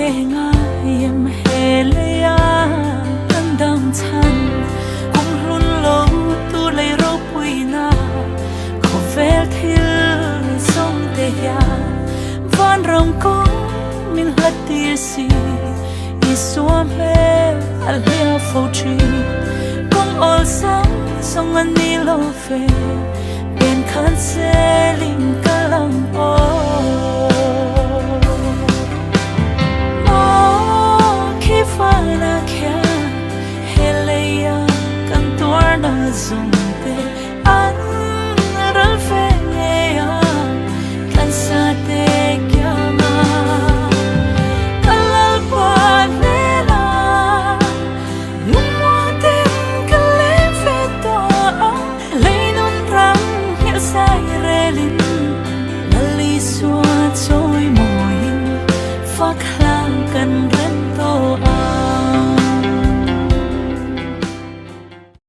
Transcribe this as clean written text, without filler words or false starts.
nga yem helea andang chan kung lun lo tu lei ro puina ko vel thil som te ya van rong ko min hati si isuam he al hea fo chi kong ol sang song ani lo fe ben khan se ling kalang o